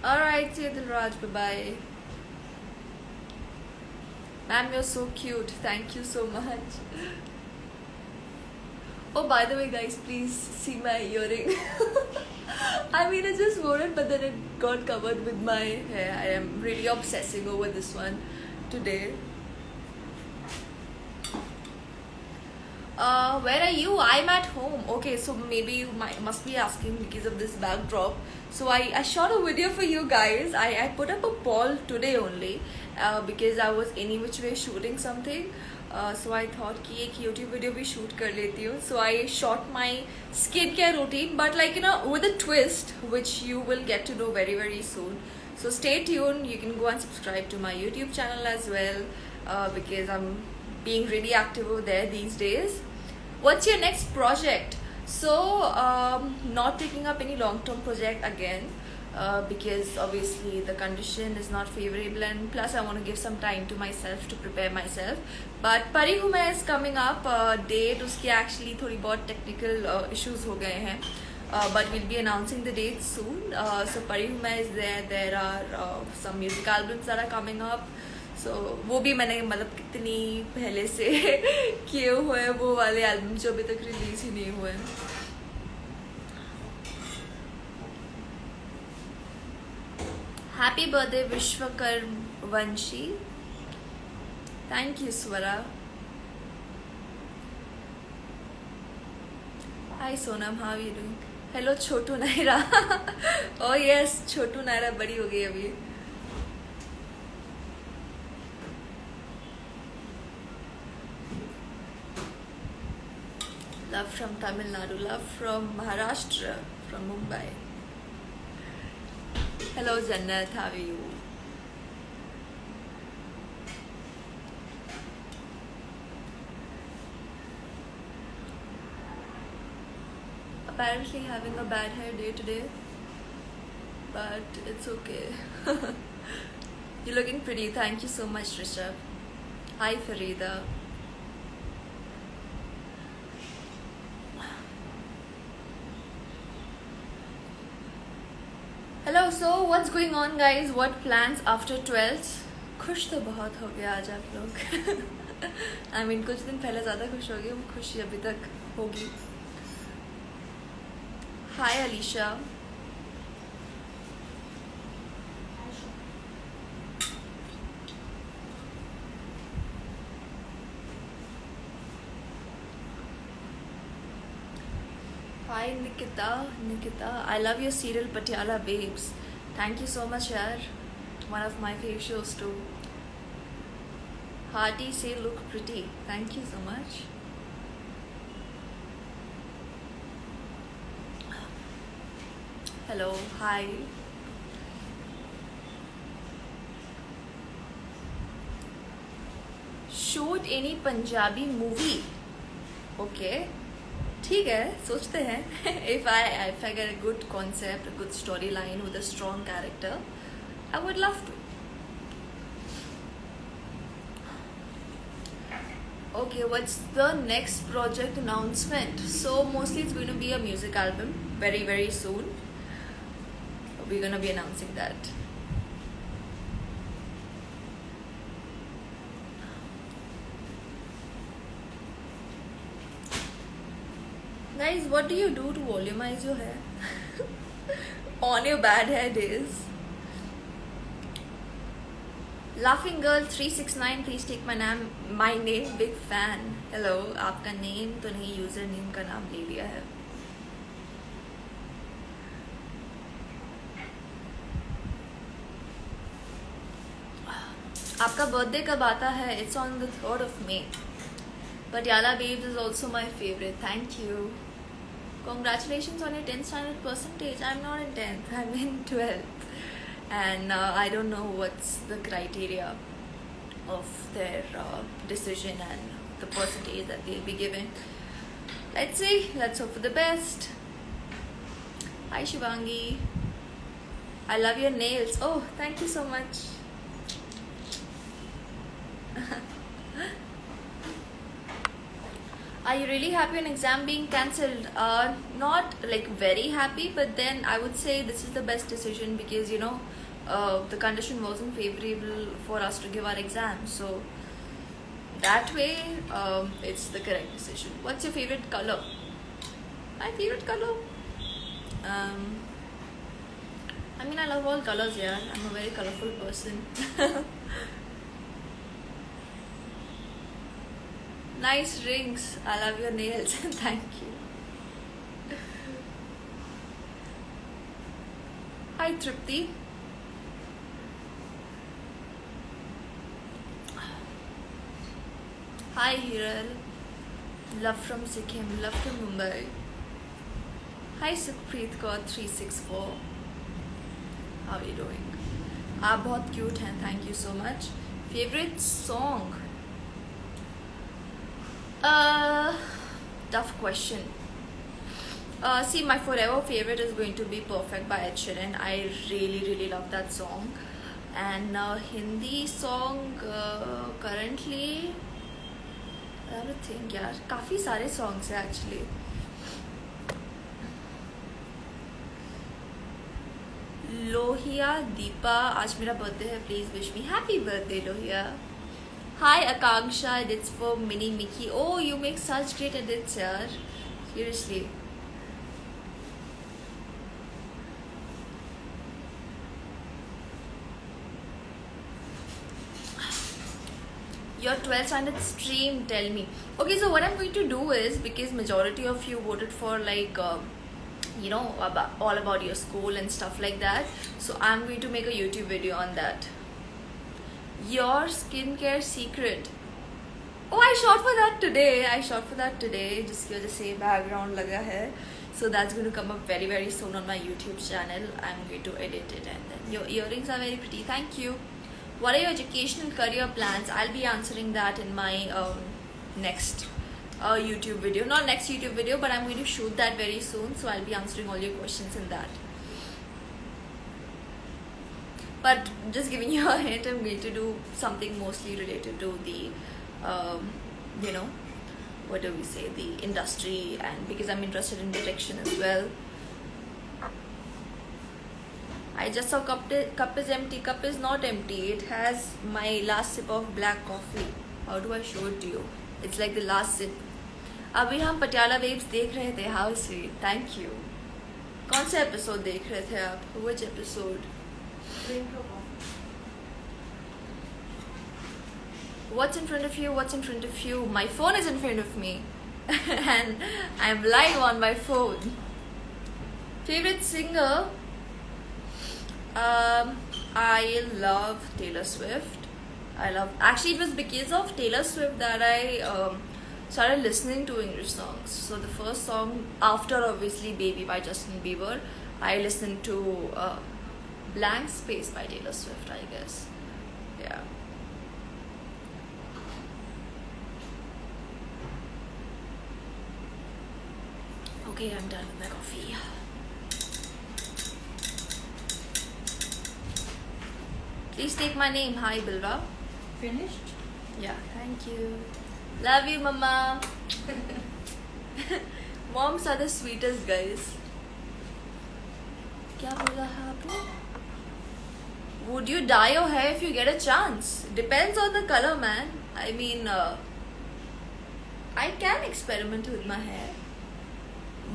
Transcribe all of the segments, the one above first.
Alright, see you Dilraj. Bye bye. Ma'am, you're so cute. Thank you so much. Oh, by the way, guys, please see my earring. I mean, I just wore it, but then it got covered with my hair. I am really obsessing over this one today. Where are you? I'm at home. Okay, so maybe you must be asking because of this backdrop. So I shot a video for you guys. I put up a poll today only because I was any which way shooting something. So I thought कि एक YouTube video भी shoot कर लेती हूँ. So I shot my skincare routine, but like with a twist, which you will get to know very very soon. So stay tuned. You can go and subscribe to my YouTube channel as well because I'm being really active over there these days. What's your next project? So not taking up any long-term project again because obviously the condition is not favorable, and plus I want to give some time to myself to prepare myself. But Pari Humai is coming up. Date उसकी actually थोड़ी बहुत technical issues हो गए हैं. But we'll be announcing the dates soon. So Pari Humai is there. There are some music albums that are coming up. So वो भी मैंने मतलब कितनी पहले से किए हुए हैं वो वाले एल्बम जो अभी तक रिलीज ही नहीं हुए हैं. Happy birthday Vishwakarma Vanshi. Thank you Swara. Hi Sonam, how are you doing? Hello Chhotu Naira. Oh yes, Chhotu Naira बड़ी हो गई अभी. Love from Tamil Nadu, love from Maharashtra, from Mumbai. Hello Jannat, how are you? Apparently having a bad hair day today, but it's okay. You're looking pretty. Thank you so much, Rishabh. Hi Farida. Hello, so what's going on guys? What plans after 12th? खुश तो बहुत हो गया आज आप लोग. I mean कुछ दिन पहले ज़्यादा खुश हो गई हूँ. खुशी अभी तक होगी. Hi Alicia. Hi Nikita, I love your serial Patiala Babes. Thank you so much yaar. One of my favorite shows too. Hearty say look pretty. Thank you so much. Hello, hi. Shoot any Punjabi movie. Okay. ठीक है, सोचते हैं. if I get a good concept, a good storyline with a strong character, I would love to. Okay, what's the next project announcement? So mostly it's going to be a music album very very soon. We're going to be announcing that. Guys, what do you do to volumize your hair on your bad hair days? Laughing Girl 369, please take my name. Big fan. Hello, आपका name तो नहीं, user name का नाम ले लिया है. आपका birthday कब आता है? It's on the 3rd of May. Patiala Babes is also my favorite. Thank you. Congratulations on your 10th standard percentage. I'm not in 10th, I'm in 12th. And I don't know what's the criteria of their decision and the percentage that they'll be given. Let's see. Let's hope for the best. Hi Shivangi. I love your nails. Oh, thank you so much. Are you really happy on exam being cancelled? Not like very happy, but then I would say this is the best decision because the condition wasn't favorable for us to give our exam. So that way, it's the correct decision. What's your favorite color? My favorite color? I mean, I love all colors, yeah. I'm a very colorful person. Nice rings. I love your nails. Thank you. Hi, Tripti. Hi, Hiral. Love from Sikkim. Love from Mumbai. Hi, Sukhpreet Kaur 364. How are you doing? आप बहुत cute हैं. Thank you so much. Favorite song? Tough question. See, my forever favorite is going to be Perfect by Ed Sheeran. I really love that song. And Hindi song currently, I have to think यार, काफ़ी सारे songs हैं actually. Lohia Deepa, आज मेरा birthday है, please wish me happy birthday Lohia. Hi Akanksha, it's for Mini Mickey. Oh, you make such great edits, yaar. Seriously. Your 12th standard stream, tell me. Okay, so what I'm going to do is, because majority of you voted for like all about your school and stuff like that, so I'm going to make a YouTube video on that. Your skincare secret. Oh, I shot for that today. जिसकी वजह से background लगा है. So that's going to come up very soon on my YouTube channel. I'm going to edit it, and then your earrings are very pretty. Thank you. What are your educational career plans? I'll be answering that in my next YouTube video. Not next YouTube video, but I'm going to shoot that very soon. So I'll be answering all your questions in that. But just giving you a hint, I'm going to do something mostly related to the, what do we say, the industry, and because I'm interested in direction as well. I just saw cup is empty. Cup is not empty. It has my last sip of black coffee. How do I show it to you? It's like the last sip. अभी हम Patiala waves देख रहे थे. How sweet. Thank you. कौन सा episode देख रहे थे आप? Which episode? What's in front of you? What's in front of you? My phone is in front of me. And I'm live on my phone. Favorite singer? I love Taylor Swift. Actually, it was because of Taylor Swift that I started listening to English songs. So the first song after obviously Baby by Justin Bieber, I listened to Blank Space by Taylor Swift, I guess. Yeah. Okay, I'm done with my coffee. Please take my name. Hi, Bilra. Finished? Yeah, thank you. Love you, Mama. Moms are the sweetest, guys. क्या बोला है आपने? Would you dye your hair if you get a chance? Depends on the color, man. I mean, I can experiment with my hair,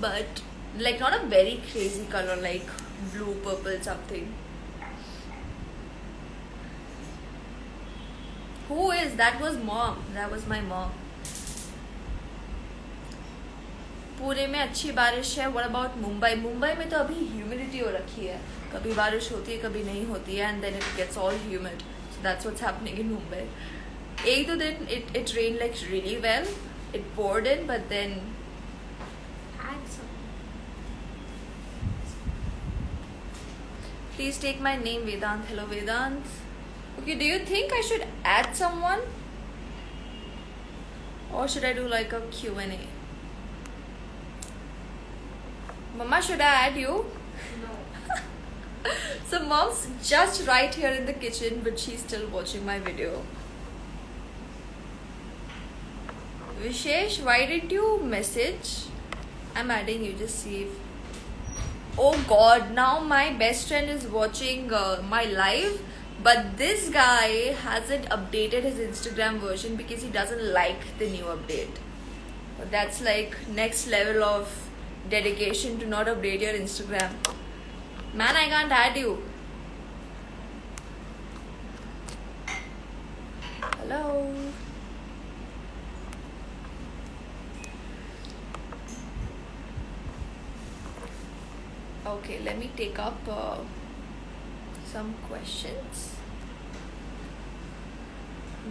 but like not a very crazy color like blue, purple, something. Who is? That was mom. That was my mom. Pune में अच्छी बारिश है. What about Mumbai? Mumbai में तो अभी humidity हो रखी है. कभी बारिश होती है, कभी नहीं होती है, and then it gets all humid. So that's what's happening in Mumbai. एक दो दिन it rained like really well. It poured in, but then had some. Please take my name, Vedant. Hello, Vedant. Okay, do you think I should add someone? Or should I do like a Q&A? Mama, should I add you? No. So mom's just right here in the kitchen, but she's still watching my video. Vishesh, why didn't you message? I'm adding you, just see if. Oh god, now my best friend is watching my live, but this guy hasn't updated his Instagram version because he doesn't like the new update. That's like next level of dedication to not update your Instagram. Man, I can't add you. Hello. Okay, let me take up some questions.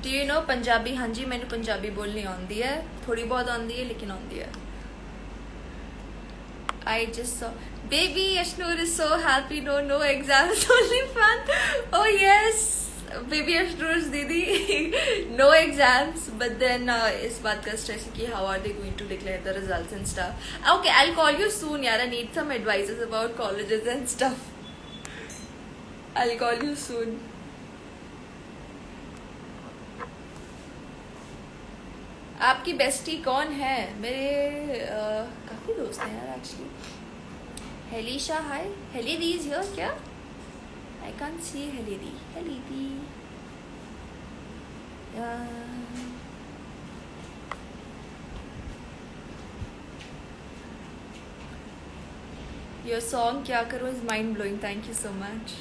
Do you know Punjabi? हाँ जी, मैंने पंजाबी बोलनी आती है, थोड़ी बहुत आती है लेकिन आती है. I just saw baby Ashnur is so happy. No exams, only fun. Oh yes, baby Ashnur's didi. No exams, but then इस बात का stress है कि how are they going to declare the results and stuff. Okay, I'll call you soon यार. I need some advices about colleges and stuff. I'll call you soon. आपकी bestie कौन है? मेरे काफ़ी दोस्त हैं यार actually. Helisha hi. Heli di is here क्या? I can't see Heli di. Heli di. Your song क्या करो is mind blowing. Thank you so much.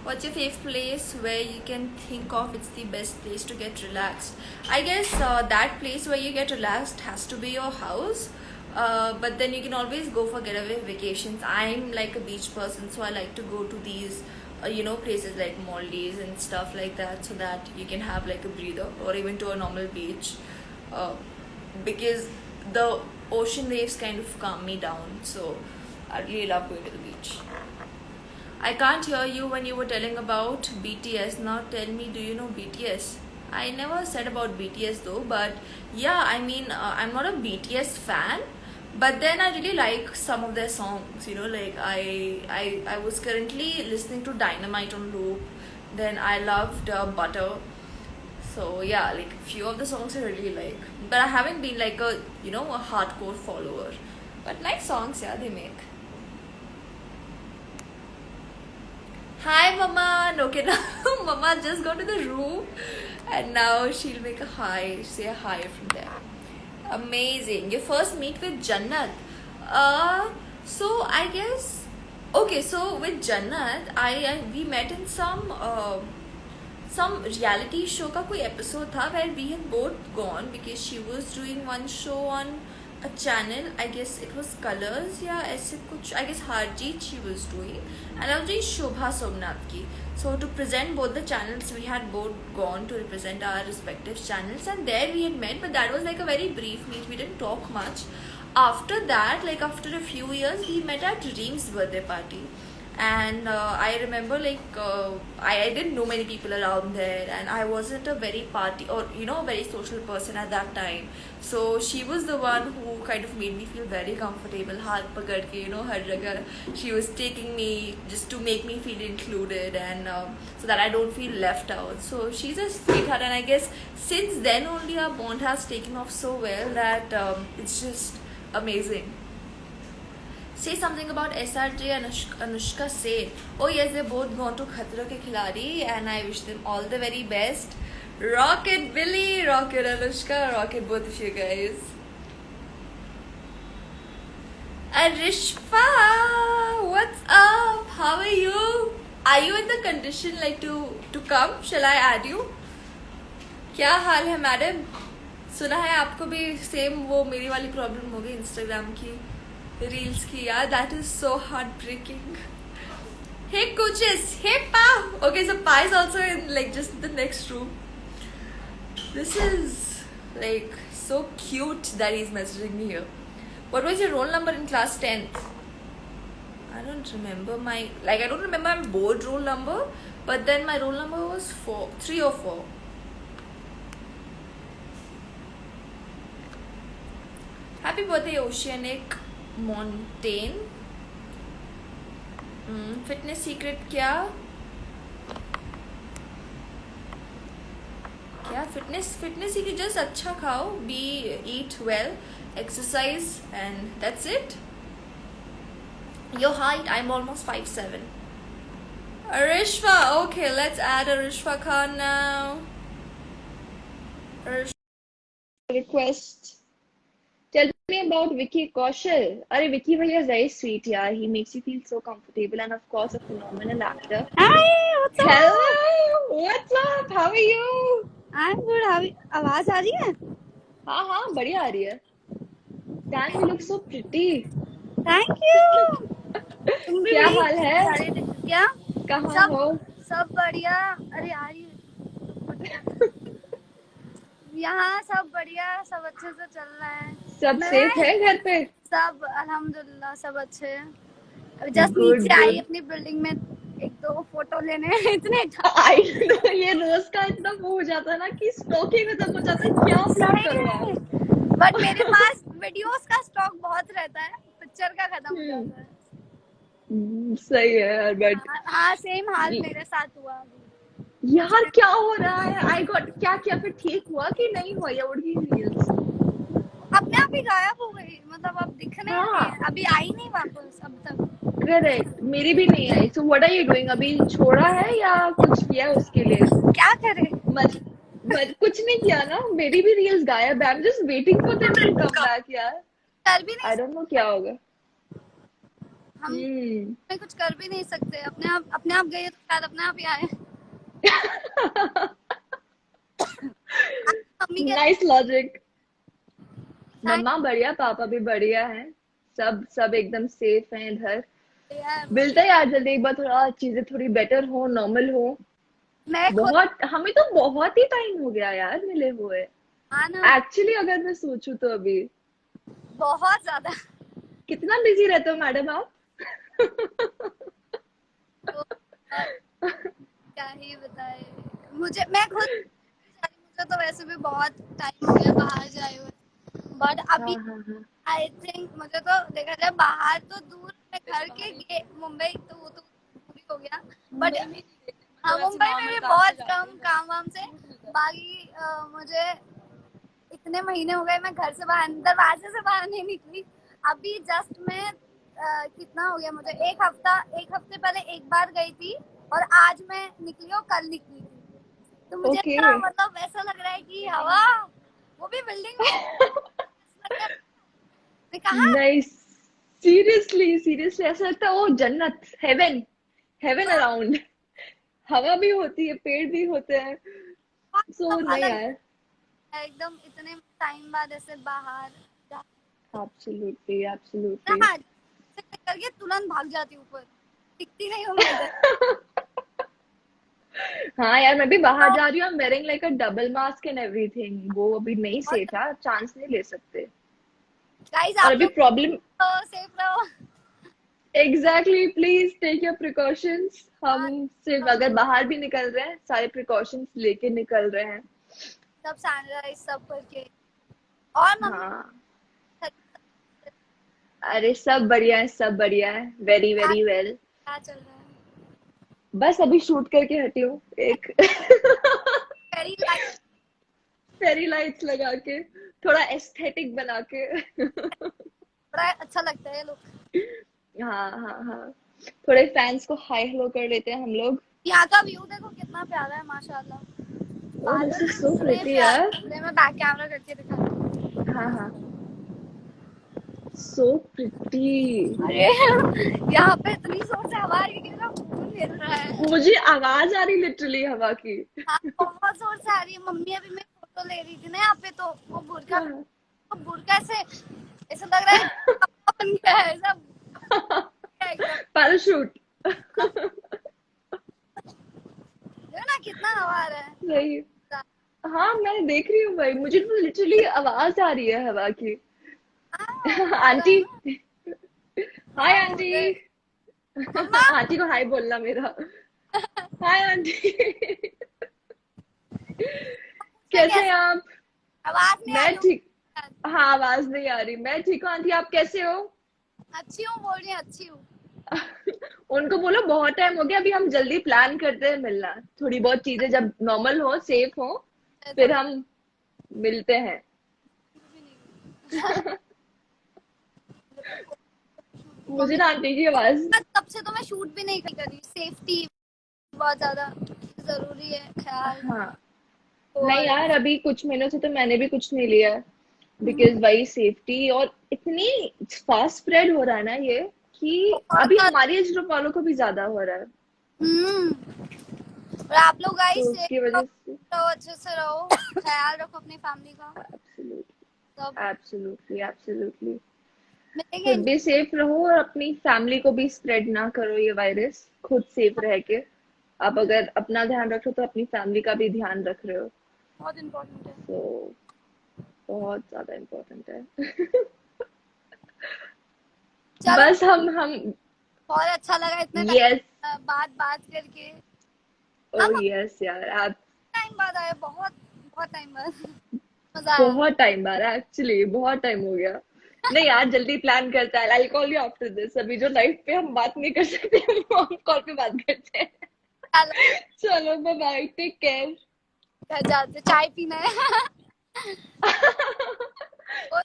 What's your favorite place where you can think of it's the best place to get relaxed? I guess that place where you get relaxed has to be your house. But then you can always go for getaway vacations. I'm like a beach person, so I like to go to these, places like Maldives and stuff like that, so that you can have like a breather, or even to a normal beach, because the ocean waves kind of calm me down. So I really love going to the beach. I can't hear you when you were telling about BTS. Now tell me, do you know BTS? I never said about BTS though, but yeah, I mean, I'm not a BTS fan, but then I really like some of their songs. Like I was currently listening to Dynamite on loop. Then I loved Butter. So yeah, like few of the songs I really like, but I haven't been like a a hardcore follower. But nice songs, yeah, they make. Hi mama. No kid. Mama just got to the room and now she'll make a hi, say a hi from there. Amazing. Your first meet with Jannat. So I guess okay, so with Jannat we met in some reality show का कोई episode था where we had both gone because she was doing one show on a channel. I guess it was Colors या ऐसे कुछ. I guess Harjeet she was doing, and I was doing Shobha Somnath ki. So to present both the channels, we had both gone to represent our respective channels, and there we had met, but that was like a very brief meet. We didn't talk much. After that, like after a few years, we met at Reem's birthday party. And I remember like I didn't know many people around there, and I wasn't a very party or very social person at that time. So she was the one who kind of made me feel very comfortable. Haath pakad ke, har jagah she was taking me just to make me feel included, and so that I don't feel left out. So she's a sweetheart, and I guess since then only our bond has taken off so well that it's just amazing. Say something about SRJ and Anushka Sen. Oh yes, they both gone to Khatro Ke Khiladi, and I wish them all the very best. Rock it, Billy. Rock it, Anushka. Rock it, both of you guys. Arishfa, what's up? How are you? Are you in the condition like to come? Shall I add you? क्या हाल है madam? सुना है आपको भी same वो मेरी वाली problem हो गई इंस्टाग्राम की रील्स की. यार that is so heartbreaking. Hey coaches, hey Pa. Okay, so Pa is also in like just the next room. This is like so cute that he's messaging me here. What was your roll number in class 10th? I don't remember I don't remember my board roll number, but then my roll number was 3 or 4. Happy birthday Oceanic Montaigne. Fitness secret क्या क्या fitness ही just अच्छा खाओ, be eat well, exercise, and that's it. Your height, I'm almost 5'7". Arishva, okay, let's add Arishva Khan now. Request. Tell me about Vicky Kaushal. Arey, Vicky bhaiya is very sweet, yeah. He makes you feel so comfortable and of course a phenomenal actor. Hi, what's up? Hello, what's up? How are you? I'm good. How आवाज आ रही है? हाँ हाँ बढ़िया आ रही है. Damn, you look so pretty. Thank you. तुम भी क्या बड़ी हाल है? सारी क्या? कहाँ सब हो? सब बढ़िया. अरे यार यहाँ सब बढ़िया, सब अच्छे से चल रहा है. सब मैं सेफ है घर पे? सब अल्हम्दुलिल्लाह सब अच्छे हैं. अभी जस्ट Good, नीचे आई good. अपनी बिल्डिंग में एक दो फोटो लेने इतने I know, ये रोज का इतना वो हो जाता है ना कि स्टॉक ही खत्म हो जाता है. क्या अपलोड करो आप? बट मेरे पास वीडियोस का स्टॉक बहुत रहता है, पिक्चर का खत्म हो जाता है. सही है यार, बट हाँ सेम हाल मेरे साथ हुआ अभी. यार क्या हो रहा है? आई गॉट क्या क्या फिर ठीक हुआ कि नहीं हुआ? ये उड़ गई रील्स. अपने आप ही गायब हो गई, मतलब अब दिखने ही नहीं है, अभी आई नहीं वापस अब तक. करेक्ट, मेरी भी नहीं आई. So what are you doing? अभी छोड़ा है या कुछ किया है उसके लिए? क्या करे? मत कुछ नहीं किया ना. मेरी भी रील्स गायब है. I am just waiting for them to come back यार. कर भी नहीं आई डोंट नो क्या होगा. हम कुछ कर भी नहीं सकते. अपने आप गए तो शायद अपने आप ही आए. मम्मी के नाइस लॉजिक. मम्मा बढ़िया, पापा भी बढ़िया हैं. सब एकदम सेफ हैं इधर. मिलते हैं यार जल्दी एक बार. थोड़ा चीजें थोड़ी बेटर हो, नॉर्मल हो. मैं बहुत हमें तो बहुत ही टाइम हो गया यार मिले हुए. हाँ ना, एक्चुअली अगर मैं सोचूं तो अभी बहुत ज्यादा. कितना बिजी रहते हो मैडम आप? तो, क्या ही बताए. मैं खुद मुझे तो वैसे भी बहुत टाइम हो गया बाहर जाए हुए. बट अभी आई थिंक मुझे तो देखा जाए बाहर तो दूर, मैं घर के मुंबई तो वो तो दूर ही हो गया. बट हाँ मुंबई में भी बहुत कम काम वाम से. बाकी मुझे इतने महीने हो गए मैं घर से बाहर, दरवाजे से बाहर नहीं निकली. अभी जस्ट मैं कितना हो गया मुझे, एक हफ्ते पहले एक बार गई थी और आज मैं निकली और कल निकली थी. तो मुझे Okay. मतलब ऐसा लग रहा है कि हवा, वो भी बिल्डिंग में कहा. नहीं, सीरियसली ऐसा लगता है वो जन्नत, हेवन अराउंड. हवा भी होती है, पेड़ भी होते हैं. सो नहीं यार. एकदम इतने टाइम बाद ऐसे बाहर एब्सोल्युटली करके तुरंत भाग जाती ऊपर, दिखती नहीं हूँ मैं इधर. हाँ यार, मैं भी बाहर जा रही हूँ. I'm wearing like a double mask and everything. वो अभी नहीं सेफ है, चांस नहीं ले सकते. गाइस और आप अभी लोग प्रॉब्लम सेफ रहो. Exactly, please take your precautions. हम सिर्फ अगर बाहर भी निकल रहे हैं सारे प्रिकॉशंस लेके निकल रहे हैं. सब सैनिटाइज सब करके. और मम्मी हाँ अरे सब बढ़िया है. Very well. क्या चल रहा है? बस अभी शूट करके हटी हूँ एक फेरी लाइट्स लगा के, थोड़ा एस्थेटिक बना के. बड़ा अच्छा लगता है लोग. हाँ. थोड़े फैंस को हाई हेलो कर लेते हैं हम लोग. यहाँ का व्यू देखो कितना प्यारा है माशाल्लाह. Oh, this is so pretty यार. मैं बैक कैमरा करके दिखा रही हूँ. हाँ. So pretty. अरे यहाँ पे इतनी जोर से हवा आ रही है कि मेरा खून हिल रहा है. मुझे आवाज आ रही लिटरली हवा की. हाँ, बहुत जोर से आ रही है. मम्मी अभी मैं फोटो ले रही थी ना यहाँ पे, तो वो बुर्का से ऐसा लग रहा है बन गया है सब. पैराशूट. ना कितना हवा आ रहा है. सही. हाँ मैं देख रही हूँ भाई, मुझे तो लिटरली आवाज आ रही है हवा की. Aunty, hi aunty. आंटी को हाय बोलना मेरा. Hi aunty. कैसे हैं आप? आवाज नहीं आ मैं रही. ठीक. हाँ आवाज नहीं आ रही. मैं ठीक हूँ आंटी, आप कैसे हो? अच्छी हूँ, बोल रही अच्छी हूँ. उनको बोलो बहुत टाइम हो गया, अभी हम जल्दी प्लान करते हैं मिलना. थोड़ी बहुत चीजें जब नॉर्मल हो, सेफ हो, फिर हम मिलते हैं। मुझे ना आंटी की आवाज। तब से तो मैं शूट भी नहीं करी। सेफ्टी बहुत ज्यादा जरूरी है, ख्याल। हाँ नहीं और यार, अभी कुछ महीनों से तो मैंने भी कुछ नहीं लिया है, बिकॉज वही सेफ्टी, और इतनी फास्ट स्प्रेड हो रहा है ना ये, कि बहुत अभी ज्यादा। हमारी एज ग्रुप वालों को भी ज्यादा हो रहा है। और आप लोग गाइस तो सेफ उसकी वजह से रहो, अच्छे से रहो, ख्याल रखो अपनी फैमिली का। सब एब्सोल्युटली एब्सोल्युटली एब्सोल्युटली। मिलेंगे। खुद भी सेफ रहो और अपनी फैमिली को भी स्प्रेड ना करो ये वायरस, खुद सेफ रह के। आप अगर अपना ध्यान रख रहे हो तो अपनी फैमिली का भी ध्यान रख रहे हो। बहुत इम्पोर्टेंट है। तो बहुत ज्यादा इम्पोर्टेंट है। चलो, बस हम बहुत अच्छा लगा इतने यस, टाइम बाद बात करके। ओ हम यस यार, आप टाइम बाद आए, बहुत बहुत टाइम बाद। मजा आया। बहुत टाइम बाद, एक्चुअली बहुत टाइम हो गया। नहीं यार, जल्दी प्लान करते हैं। I call you after this. अभी जो लाइव पे हम बात नहीं कर सकते वो हम कॉल पे बात करते हैं। चलो, चलो बाय बाय, टेक केयर। घर जाते चाय पीना है।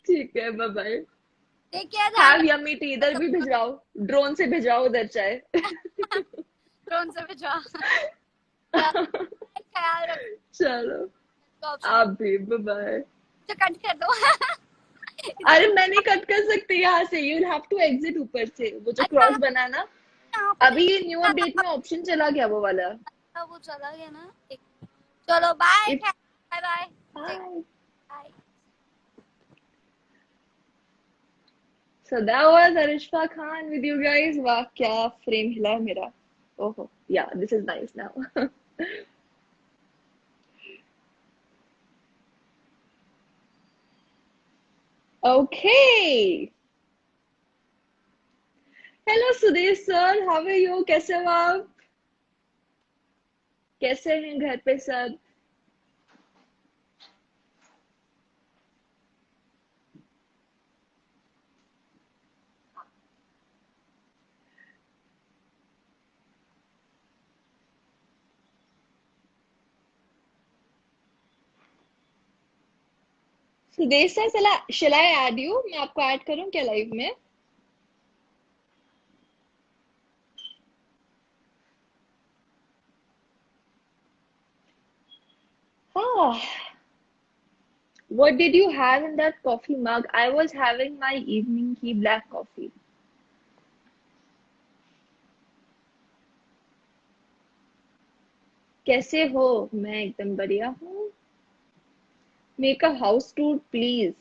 ठीक है, बाय बाय। टेक केयर, ध्यान हैव यम्मी टी, इधर भी रखो। भिजवाओ, ड्रोन से भिजवाओ उधर चाय। ड्रोन से भिजवा। ख्याल चलो, रखो। ऑप्शन आप भी बाय बाय। जो कट कर दो। इधर अरे मैं नहीं कट कर सकती यहाँ से, यू हैव टू एग्जिट ऊपर से, वो जो अच्छा, क्रॉस बना ना। यहाँ पे अभी ये न्यू नहीं अपडेट में ऑप्शन चला गया वो वाला। था, वो चला गया ना। चलो bye, if bye bye. Hi, bye. so that was Arishfa Khan with you guys. वाह क्या फ्रेम हिला है मेरा। ओहो, yeah, this is nice now. Okay. Hello Sudesh sir, how are you, कैसे हो आप? कैसे हैं घर पे सब? Sudesh sir, shall I add you? मैं आपको ऐड करूं क्या लाइव में? हाँ, what did you have in that coffee mug? I was having my evening tea black coffee. कैसे हो? मैं एकदम बढ़िया हूँ। Make a house tour please.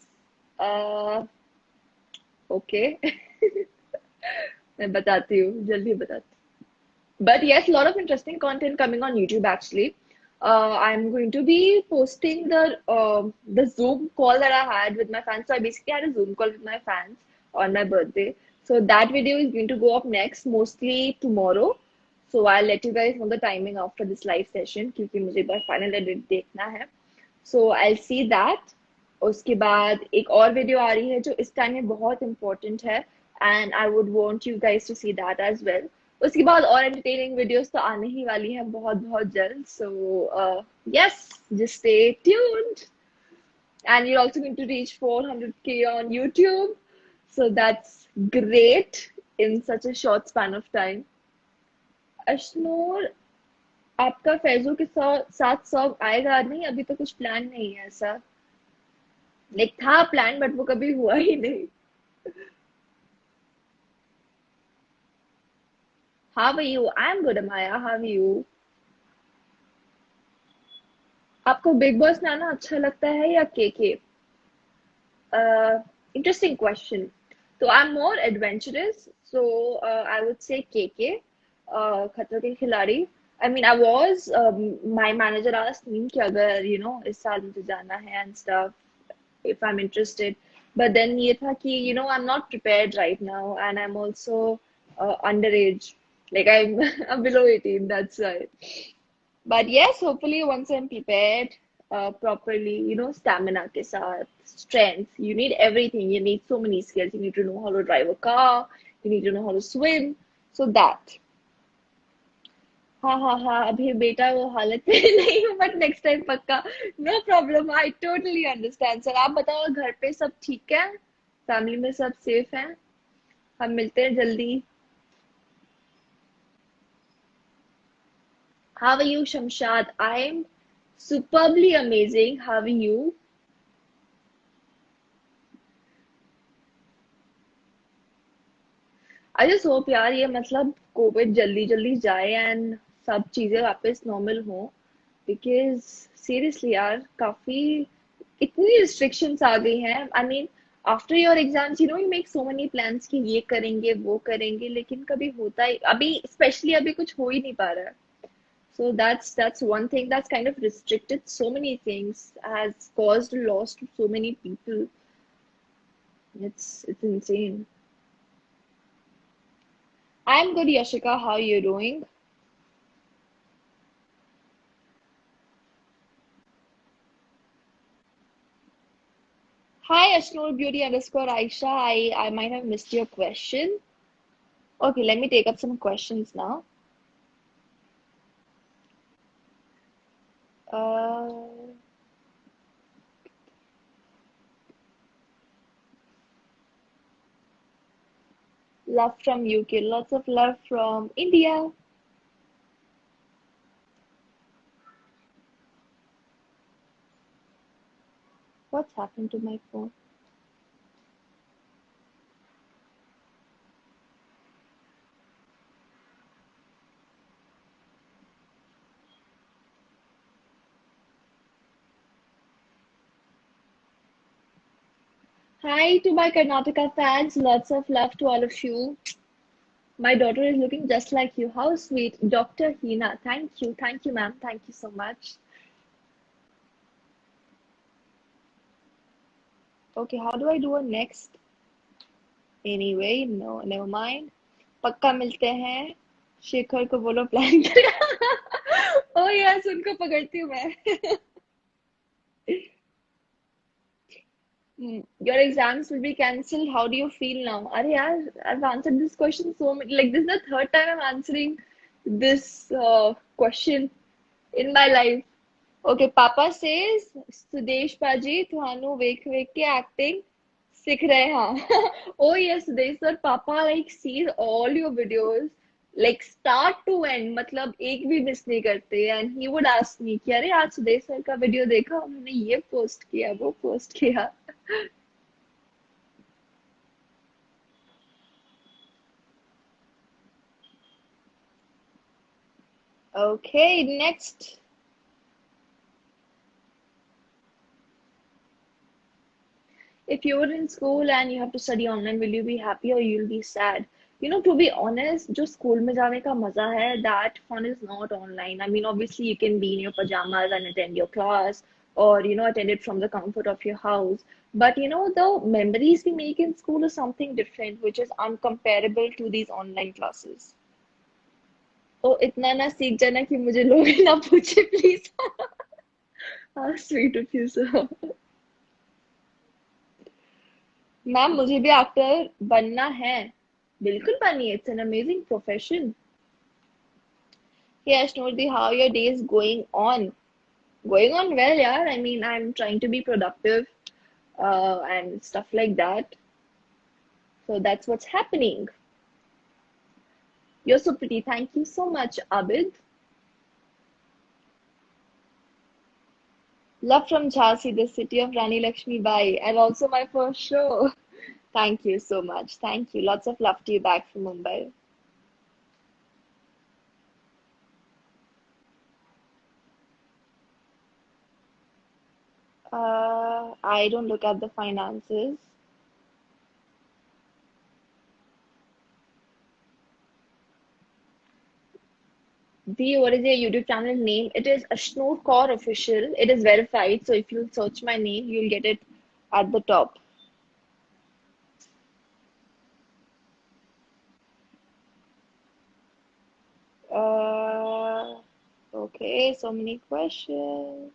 Okay. मैं बताती हूँ, जल्दी बताती हूँ। But yes, a lot of interesting content coming on YouTube actually. I'm going to be posting the Zoom call that I had with my fans. So I basically had a Zoom call with my fans on my birthday. So that video is going to go up next, mostly tomorrow. So I'll let you guys know the timing after this live session क्योंकि मुझे एक बार final edit देखना है. So I'll see that. उसके बाद एक और video आ रही है जो इस टाइम में बहुत इम्पोर्टेंट है, and I would want you guys to see that as well. उसके बाद और एंटरटेनिंग वीडियोस तो आने ही वाली हैं बहुत बहुत जल्द. So yes, just stay tuned. And you're also going to reach 400K on YouTube. So that's great in such a short span of time. Ashnoor, आपका फैजू के साथ सॉन्ग आएगा? नहीं, अभी तो कुछ प्लान नहीं है ऐसा. लाइक था प्लान, बट वो कभी हुआ ही नहीं. How are you? I'm good, Amaya. How are you? आपको बिग बॉस में आना अच्छा लगता है या के? Interesting question. So I'm more adventurous. So I would say KK, खतरों के खिलाड़ी. I mean, I was my manager asked me कि अगर इस साल मुझे जाना है and stuff, if I'm interested. But then ये था कि I'm not prepared right now, and I'm also underage. Like I'm I'm below 18. That's why. But yes, hopefully once I'm prepared properly, stamina के साथ, strength, you need everything. You need so many skills. You need to know how to drive a car. You need to know how to swim. So that. हाँ हाँ हाँ, अभी बेटा वो हालत में नहीं हूँ, बट नेक्स्ट टाइम पक्का। No problem, I totally understand sir. आप बताओ घर पे सब ठीक है? फैमिली में सब सेफ है? हम मिलते हैं जल्दी। How are you Shamshad? I am superbly amazing. How are you? I just hope यार ये मतलब कोविड जल्दी जल्दी जाए एंड सब चीजें वापस नॉर्मल हो, बिकॉज सीरियसली यार काफी इतनी रिस्ट्रिक्शंस आ गई हैं। I mean after your exams you know you make so many plans कि ये करेंगे वो करेंगे, लेकिन कभी होता ही अभी स्पेशली अभी कुछ हो ही नहीं पा रहा है। So that's one thing that's kind of restricted so many things, has caused loss to so many people. It's insane. I'm good, Yashika. How are you doing? Hi, Ashnur Beauty underscore Aisha. I might have missed your question. Okay, let me take up some questions now. Uh, Love from UK. Lots of love from India. What's happened to my phone? Hi to my Karnataka fans. Lots of love to all of you. My daughter is looking just like you. How sweet. Dr. Hina. Thank you. Thank you, ma'am. Thank you so much. Okay, how do I do a next? Anyway, no, never mind. पक्का मिलते हैं। शेखर को बोलो plan करें। ओ yes, उनको पकड़ती हूँ मैं। Your exams will be cancelled. How do you feel now? अरे यार, I've answered this question so many, like this is the third time I'm answering this question in my life. Okay, Papa says, Sudesh Paji, ਤੁਹਾਨੂੰ ਵੇਖ ਵੇਖ ਕੇ acting सीख रहे हाँ। Oh yes, Sudesh sir, Papa like sees all your videos, like start to end, मतलब एक भी miss नहीं करते। and he would ask me कि अरे आज सुदेश सर का वीडियो देखा, उन्होंने ये पोस्ट किया वो पोस्ट किया। Okay, next. If you were in school and you have to study online, will you be happy or you'll be sad? You know, to be honest, जो school में जाने का मजा है, that fun is not online. I mean, obviously you can be in your pajamas and attend your class, or you know, attend it from the comfort of your house. But you know, the memories we make in school is something different, which is uncomparable to these online classes. तो इतना ना सीख जाना कि मुझे लोग ना पूछे please. How sweet of you, sir. Ma'am मुझे भी एक्टर बनना है। बिल्कुल बनिए, it's an amazing profession. Hey Ashnurdi, how your day is going on? Going on well, yeah. I mean, I'm trying to be productive and stuff like that. So that's what's happening. You're so pretty. Thank you so much, Abid. Love from Jhansi, the city of Rani Lakshmi Bai, and also my first show. Thank you so much. Thank you. Lots of love to you back from Mumbai. I don't look at the finances. The what is your YouTube channel name? It is Ashnur Kaur Official. It is verified, so if you search my name, you'll get it at the top. Uh, okay, so many questions.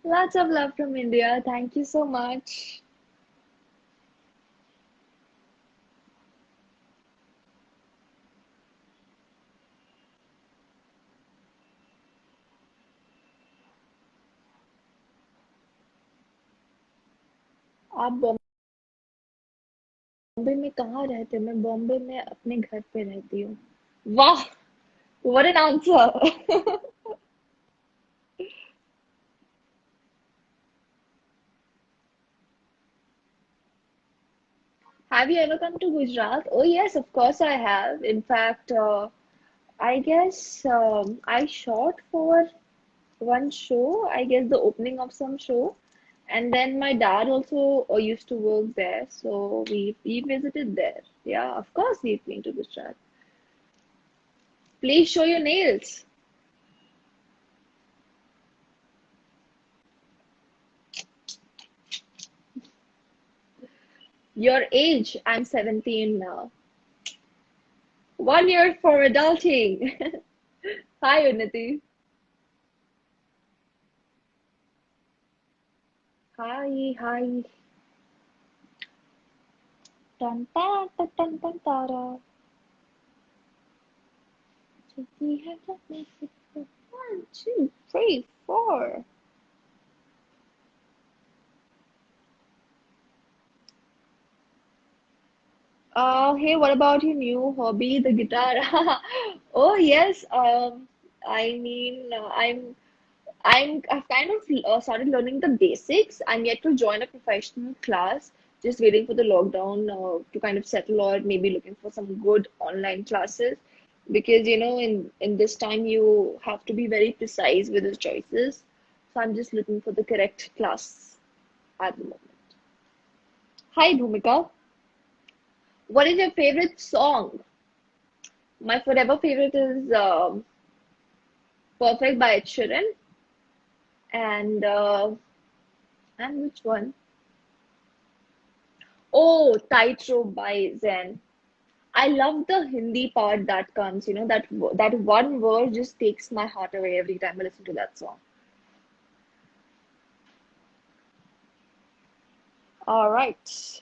Lots of love from India. Thank you so much. आप बॉम्बे में कहाँ रहते? मैं बॉम्बे में अपने घर पे रहती हूँ। वाह, what an answer. Have you ever come to Gujarat? Oh yes, of course I have. In fact, I guess I shot for one show, I guess the opening of some show. And then my dad also used to work there, so we visited there. Yeah, of course we've been to Gujarat. Please show your nails. Your age, I'm 17 now. 1 year for adulting. Hi, Unnati. Hi, hi. Tan tan tan tan tan tara. We have that music. 1, 2, 3, 4. Hey, what about your new hobby, the guitar? Oh yes. I mean, I've kind of started learning the basics. I'm yet to join a professional class. Just waiting for the lockdown to kind of settle, or maybe looking for some good online classes. Because in this time you have to be very precise with the choices. So I'm just looking for the correct class at the moment. Hi, Bhumika. What is your favorite song? My forever favorite is Perfect by Ed Sheeran, and which one? Oh, Tightrope by Zen. I love the Hindi part that comes, that one word just takes my heart away every time I listen to that song. All right.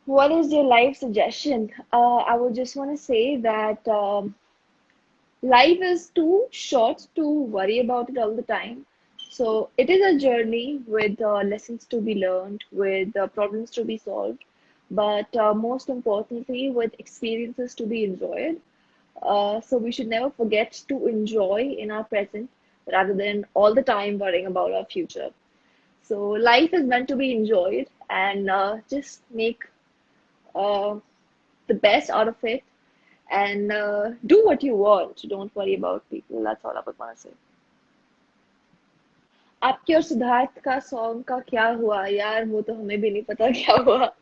What is your life suggestion? I would just want to say that life is too short to worry about it all the time. So it is a journey with lessons to be learned, with problems to be solved, but most importantly, with experiences to be enjoyed. So we should never forget to enjoy in our present rather than all the time worrying about our future. So life is meant to be enjoyed, and just make uh, the best out of it, and do what you want. Don't worry about people. That's all I would want to say. आपके और सिद्धार्थ का song का क्या हुआ यार? वो तो हमें भी नहीं पता क्या हुआ.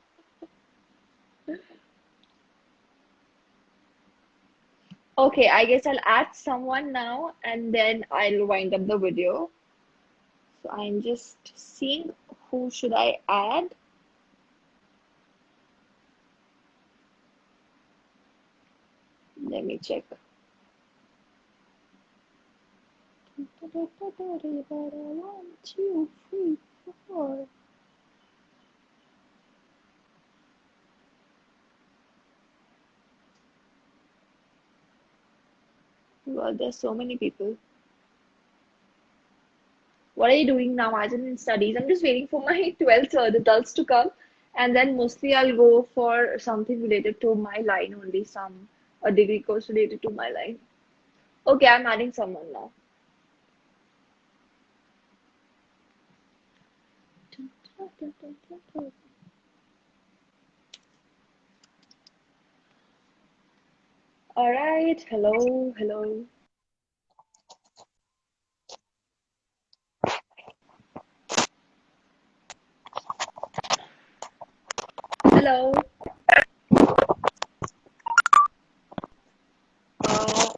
Okay, I guess I'll add someone now and then I'll wind up the video. So I'm just seeing who should I add. Let me check. 1, 2, 3, 4. Well, there's so many people. What are you doing now? As in studies? I'm just waiting for my 12th results to come, and then mostly I'll go for something related to my line only, a degree course related to my line. Okay, I'm adding someone now. All right, hello, hello. Hello.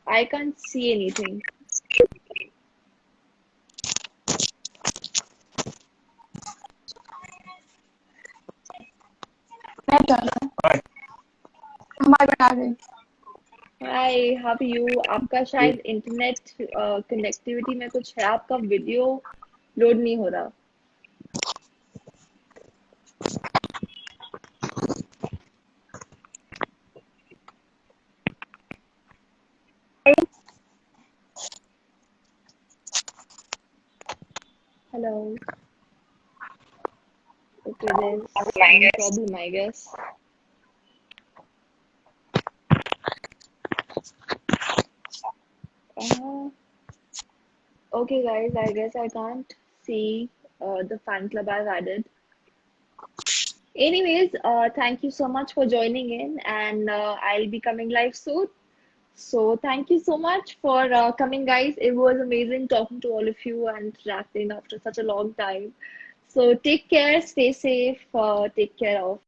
I can't see anything. Hi, how are you? आपका शायद internet connectivity में कुछ है. आपका video load नहीं हो रहा. Hello. Okay, there's some problem, I guess. Uh, okay, guys, I guess I can't see the fan club I've added. Anyways, thank you so much for joining in, and I'll be coming live soon. So thank you so much for coming, guys. It was amazing talking to all of you and interacting after such a long time. So take care, stay safe, take care of